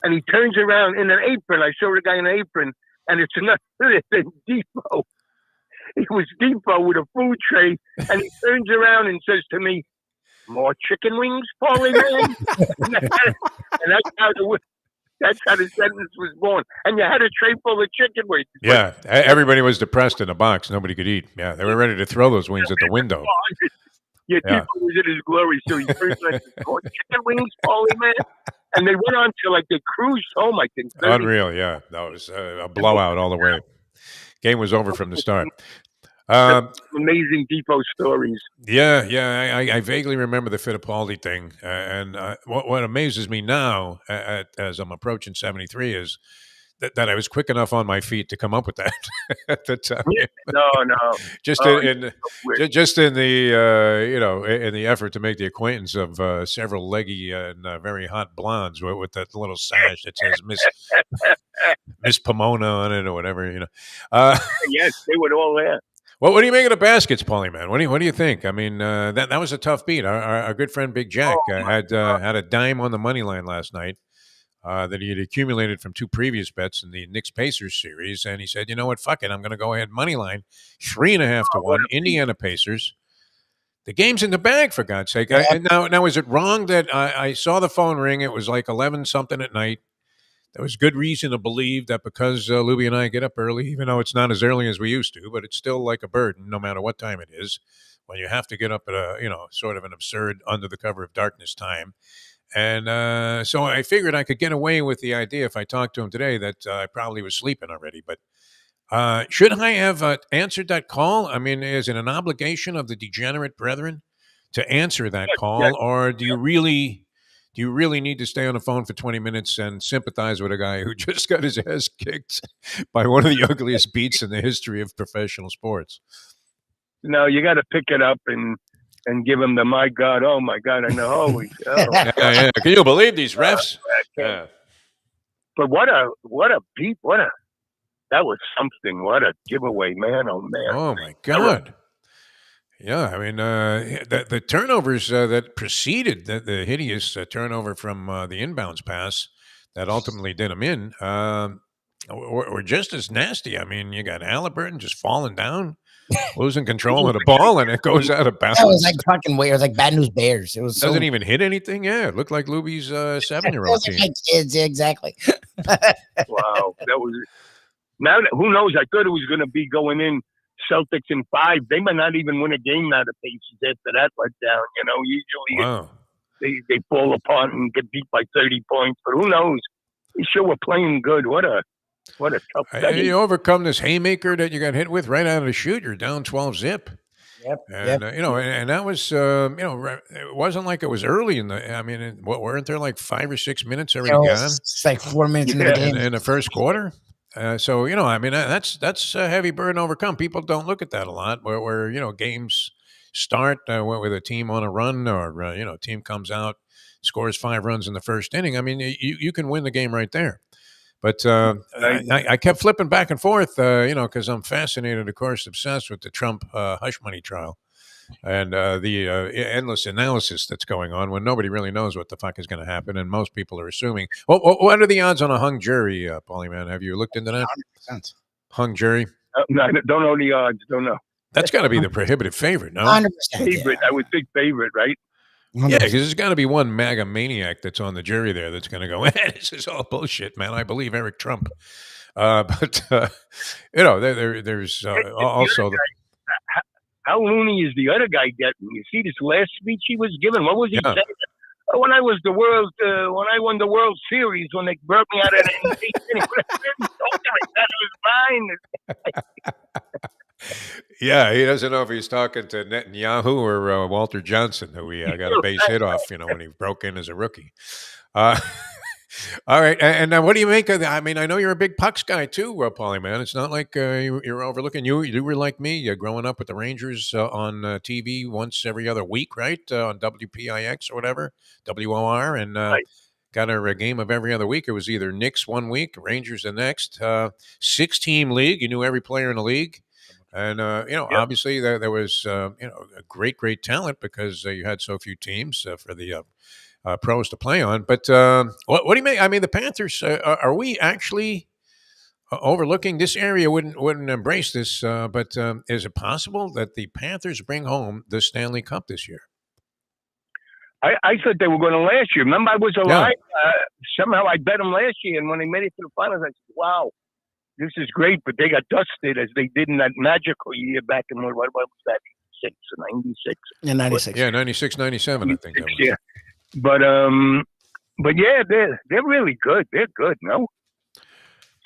and he turns around in an apron. I saw a guy in an apron, and it's another than Defo. It was Defo with a food tray, and he turns around and says to me, "More chicken wings, Paulie man?" And that's how the sentence was born. And you had a tray full of chicken wings. Yeah, everybody was depressed in a box. Nobody could eat. Yeah, they were ready to throw those wings at the window. Yeah, Defo was in his glory, so he first went, "More chicken wings, Paulie man?" And they went on to, like, they cruised home, I think. Unreal, yeah. That was a blowout all the way. Game was over from the start. Amazing Defo stories. Yeah. I vaguely remember the Fittipaldi thing, and what amazes me now, as I'm approaching 73, is that I was quick enough on my feet to come up with that at the time. No. Just in the in the effort to make the acquaintance of several leggy and very hot blondes with that little sash that says Miss Pomona on it or whatever. Yes, they were all there. What do you make of the baskets, Paulie, man? What do you think? I mean, that was a tough beat. Our good friend Big Jack had a dime on the money line last night that he had accumulated from 2 previous bets in the Knicks-Pacers series, and he said, "You know what? Fuck it, I'm going to go ahead money line 3.5 to 1 Indiana Pacers. The game's in the bag, for God's sake." Now, is it wrong that I saw the phone ring? It was like 11 something at night. There was good reason to believe that because Lubie and I get up early, even though it's not as early as we used to, but it's still like a burden, no matter what time it is, when you have to get up at sort of an absurd under the cover of darkness time. And so I figured I could get away with the idea if I talked to him today that I probably was sleeping already. But should I have answered that call? I mean, is it an obligation of the degenerate brethren to answer that call, or do you really need to stay on the phone for 20 minutes and sympathize with a guy who just got his ass kicked by one of the ugliest beats in the history of professional sports? No, you got to pick it up and give him the "my God, oh my God," and the "holy." Yeah. Can you believe these refs? Yeah. But what a beat! That was something. What a giveaway, man! Oh man! Oh my God! Yeah, I mean, the turnovers that preceded the hideous turnover from the inbounds pass that ultimately did him in were just as nasty. I mean, you got Halliburton just falling down, losing control of the ball, and it goes out of bounds. It was like fucking weird. It was like Bad News Bears. It was doesn't even hit anything. Yeah, it looked like Lubie's 7-year-old team. Like kids, exactly. Wow, that was. Now, who knows? I thought it was going to be going in Celtics in 5. They might not even win a game now, the Pacers, after that let down. Usually they fall apart and get beat by 30 points. But who knows? They sure were playing good. What a tough study. You overcome this haymaker that you got hit with right out of the chute. You're down 12 zip. Yep. And and that was it wasn't like it was early in the. I mean, weren't there like 5 or 6 minutes already gone? It's like 4 minutes into the game in the first quarter. So I mean, that's a heavy burden to overcome. People don't look at that a lot. Where games start with a team on a run, or a team comes out, scores 5 runs in the first inning. I mean, you can win the game right there. But I kept flipping back and forth, because I'm fascinated, of course, obsessed with the Trump hush money trial and the endless analysis that's going on when nobody really knows what the fuck is going to happen, and most people are assuming. What are the odds on a hung jury, Paulie man? Have you looked into that? 100%. Hung jury? No, I don't know the odds. Don't know. That's got to be the prohibitive favorite, no? 100%. Favorite. I would think favorite, right? Yeah, because there's got to be one MAGA maniac that's on the jury there that's going to go, this is all bullshit, man. I believe Eric Trump. But there's also... How loony is the other guy getting? You see this last speech he was giving? What was he saying? When I won the World Series, when they brought me out of the NBA, that was mine. Yeah, he doesn't know if he's talking to Netanyahu or Walter Johnson, who he got a base hit off, when he broke in as a rookie. All right, and what do you make of that? I mean, I know you're a big Pucks guy too, Paulie, man. It's not like you're overlooking. You were like me, growing up with the Rangers on TV once every other week, right? On WPIX or whatever, WOR, and got a game of every other week. It was either Knicks one week, Rangers the next. 6-team league. You knew every player in the league. And, obviously there was, a great talent because you had so few teams for the pros to play on. But what do you make? I mean, the Panthers, are we actually overlooking this area? Wouldn't embrace this, but is it possible that the Panthers bring home the Stanley Cup this year? I thought they were going to last year. Remember, I was alive. Somehow I bet them last year, and when they made it to the finals, I said, wow. This is great, but they got dusted as they did in that magical year back in what was that, 86 or 96? Yeah, 96. Yeah, 96, 97, I think that was. Yeah. But yeah, they're really good. They're good, no?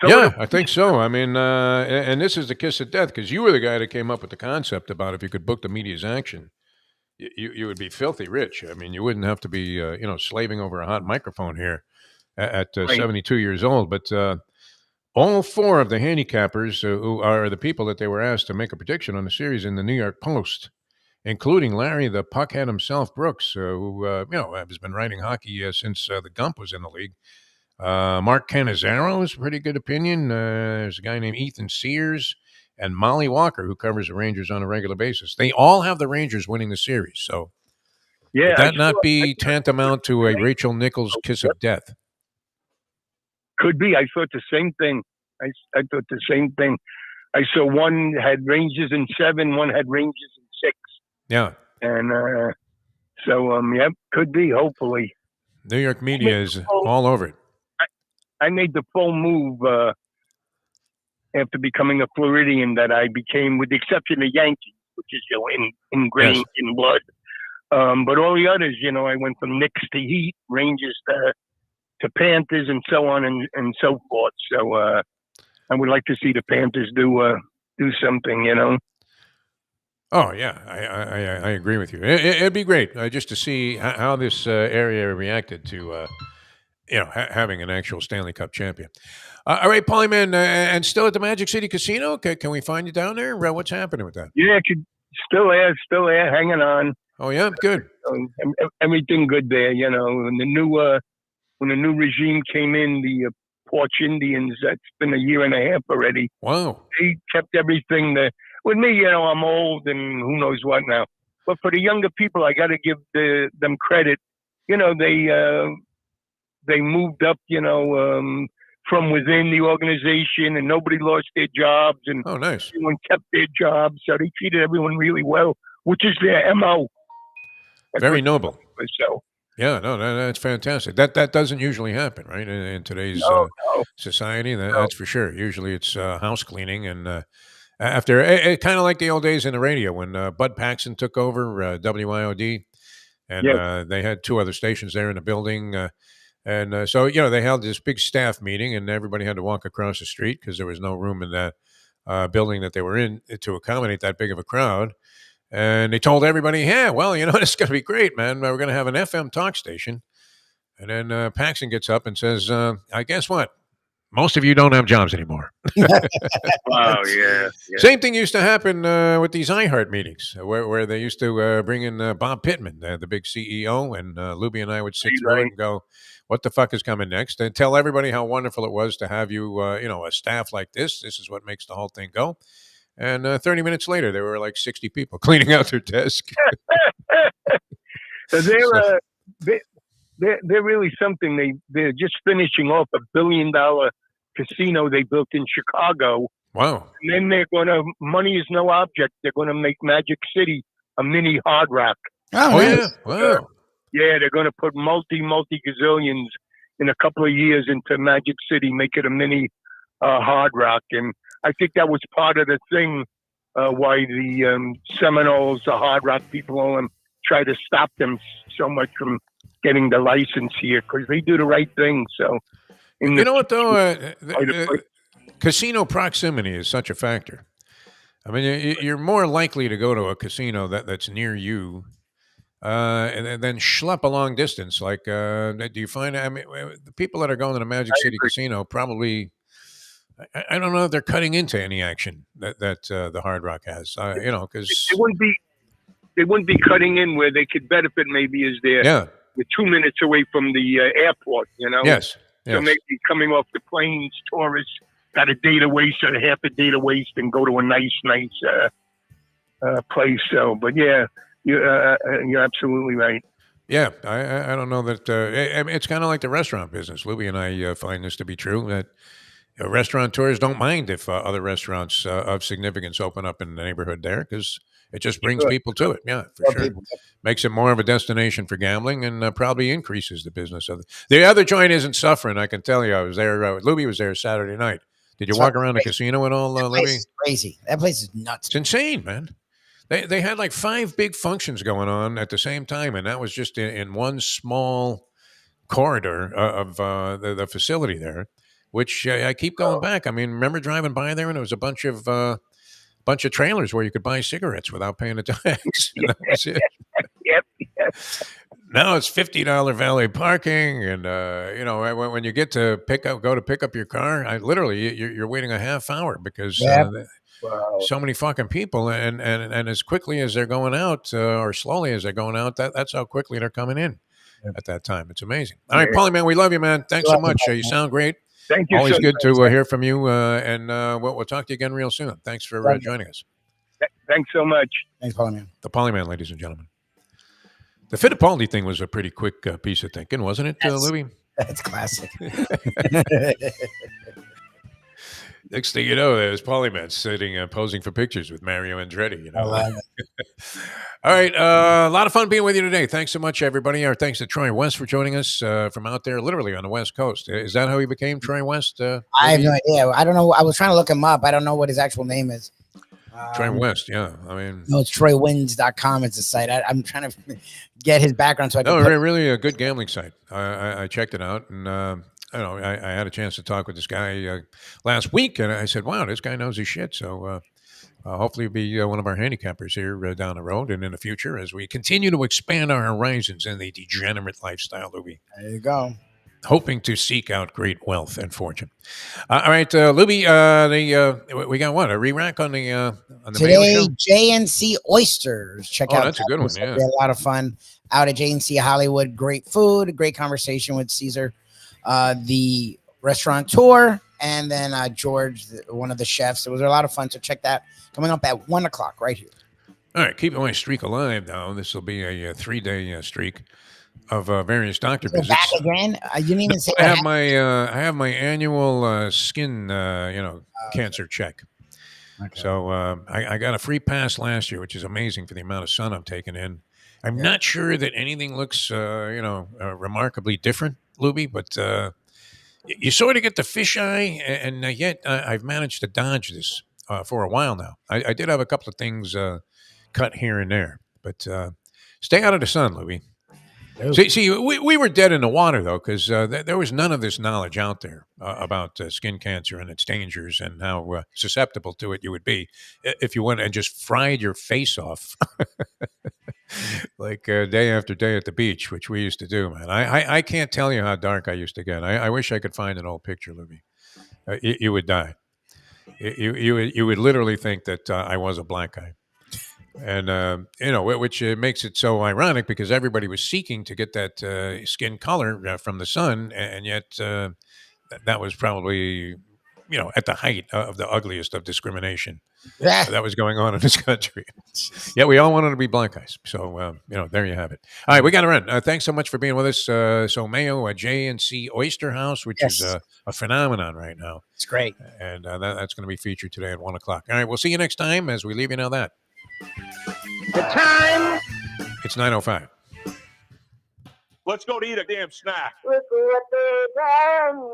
So yeah, I think so. I mean, and this is the kiss of death, because you were the guy that came up with the concept about if you could book the media's action, you would be filthy rich. I mean, you wouldn't have to be, slaving over a hot microphone here at 72 years old. But all 4 of the handicappers who are the people that they were asked to make a prediction on the series in the New York Post, including Larry the Puckhead himself, Brooks, who has been writing hockey since the Gump was in the league. Mark Cannizzaro is a pretty good opinion. There's a guy named Ethan Sears and Molly Walker, who covers the Rangers on a regular basis. They all have the Rangers winning the series. So would that not be tantamount to a Rachel Nichols kiss of death? Could be. I thought the same thing. I thought the same thing. I saw one had Rangers in 7, one had Rangers in 6. Yeah. And could be, hopefully. New York media is all over it. I made the full move after becoming a Floridian that I became, with the exception of Yankees, which is ingrained in blood. But all the others, I went from Knicks to Heat, Rangers to Panthers, and so on and so forth. So I would like to see the Panthers do something, Oh yeah, I agree with you. It'd be great just to see how this area reacted to having an actual Stanley Cup champion. All right, Paulie man, and still at the Magic City Casino. Can we find you down there? What's happening with that? Yeah, still there, hanging on. Oh yeah, good. Everything good there. When the new regime came in, the Porch Indians, that's been a year and a half already. Wow. They kept everything there. With me, I'm old and who knows what now. But for the younger people, I got to give them credit. They moved up, from within the organization, and nobody lost their jobs, and nice. Everyone kept their jobs. So they treated everyone really well, which is their MO. Very noble. So. Yeah, no, that's fantastic. That doesn't usually happen, right? In today's society, that's for sure. Usually it's house cleaning, and after kind of like the old days in the radio when Bud Paxson took over WIOD, and they had 2 other stations there in the building, and so they held this big staff meeting, and everybody had to walk across the street because there was no room in that building that they were in to accommodate that big of a crowd. And they told everybody, yeah, well, it's going to be great, man. We're going to have an FM talk station. And then Paxson gets up and says, I guess what? Most of you don't have jobs anymore. Wow, yeah. Same thing used to happen with these iHeart meetings, where they used to bring in Bob Pittman, the big CEO, and Lubie and I would sit through it and go, "What the fuck is coming next?" And tell everybody how wonderful it was to have you, a staff like this. This is what makes the whole thing go. And 30 minutes later, there were like 60 people cleaning out their desk. So they're really something. They're just finishing off $1 billion casino they built in Chicago. Wow. And then they're going to, money is no object. They're going to make Magic City a mini Hard Rock. Oh, yeah. Wow. Yeah, they're going to put multi gazillions in a couple of years into Magic City, make it a mini Hard Rock. And I think that was part of the thing why the Seminoles, the Hard Rock people, try to stop them so much from getting the license here, because they do the right thing. So, you know what, though? Casino proximity is such a factor. I mean, you're more likely to go to a casino that's near you and then schlep a long distance. Like, do you find, I mean, the people that are going to the Magic City Casino probably, I don't know if they're cutting into any action that the Hard Rock has, because they wouldn't be cutting in where they could benefit. Maybe is they're 2 minutes away from the airport. Yes. So maybe coming off the planes, tourists got a day to waste or half a day to waste and go to a nice place. So, but yeah, you're absolutely right. Yeah, I don't know that. It's kind of like the restaurant business. Lubie and I find this to be true, that restaurateurs don't mind if other restaurants of significance open up in the neighborhood there, because it just brings people to it. Yeah, for sure. Makes it more of a destination for gambling, and probably increases the business of it. The other joint isn't suffering, I can tell you. I was there. Lubie was there Saturday night. Did you walk around the casino at all, That Lubie? place is crazy. That place is nuts. It's insane, man. They had like 5 big functions going on at the same time, and that was just in one small corridor of the facility there, which I keep going back. I mean, remember driving by there, and there was a bunch of trailers where you could buy cigarettes without paying a tax. And that was it. Yep. Now it's $50 valet parking, and when you get to go to pick up your car, you're waiting a half hour because so many fucking people, and as quickly as they're going out, or slowly as they're going out, that's how quickly they're coming in at that time. It's amazing. All right, Paulie, man, we love you, man. Thanks so much. You sound great. Thank you. Always good to hear from you, and we'll talk to you again real soon. Thanks for joining us. Thanks so much. Thanks, Polyman. The Polyman, ladies and gentlemen. The Fittipaldi thing was a pretty quick piece of thinking, wasn't it, Lubie? That's classic. Next thing you know, there's Polyman sitting posing for pictures with Mario Andretti. All right, a lot of fun being with you today. Thanks so much, everybody. Our thanks to Troy West for joining us from out there, literally on the West Coast. Is that how he became Troy West? I have no idea. I don't know. I was trying to look him up. I don't know what his actual name is. Troy West, yeah. I mean, no, it's TroyWins.com. It's a site. I'm trying to get his background so I can. No, really a good gambling site. I checked it out, and I had a chance to talk with this guy last week, and I said, "Wow, this guy knows his shit." So hopefully, he'll be one of our handicappers here down the road and in the future as we continue to expand our horizons in the degenerate lifestyle, Lubie. There you go. Hoping to seek out great wealth and fortune. All right, Lubie, we got what, a re-rack on the today, Mayo show? JNC Oysters. Check out. That's a good one. Yeah, a lot of fun out at JNC Hollywood. Great food, great conversation with Caesar, the restaurateur, and then George, one of the chefs. It was a lot of fun. So check that. Coming up at 1:00 right here. All right, keeping my streak alive now. This will be a 3-day streak of various doctor visits. Back again? You didn't even say. I have my annual skin cancer check. Okay. So I got a free pass last year, which is amazing for the amount of sun I'm taking in. I'm not sure that anything looks remarkably different, Lubie, but you sort of get the fisheye, and yet I've managed to dodge this for a while now. I did have a couple of things cut here and there, but stay out of the sun, Lubie. See, we were dead in the water, though, because there was none of this knowledge out there about skin cancer and its dangers and how susceptible to it you would be if you went and just fried your face off like day after day at the beach, which we used to do, man. I can't tell you how dark I used to get. I wish I could find an old picture, Lubie. you would die. You would literally think that I was a black guy. And which makes it so ironic because everybody was seeking to get that skin color from the sun, and yet that was probably at the height of the ugliest of discrimination that was going on in this country. Yeah, we all wanted to be black guys. So there you have it. All right, we got to run. Thanks so much for being with us. So Mayo, J&C Oyster House, which is a phenomenon right now. It's great, and that's going to be featured today at 1:00. All right, we'll see you next time as we leave you now that. The time. It's 9:05. Let's go to eat a damn snack. Look what they done.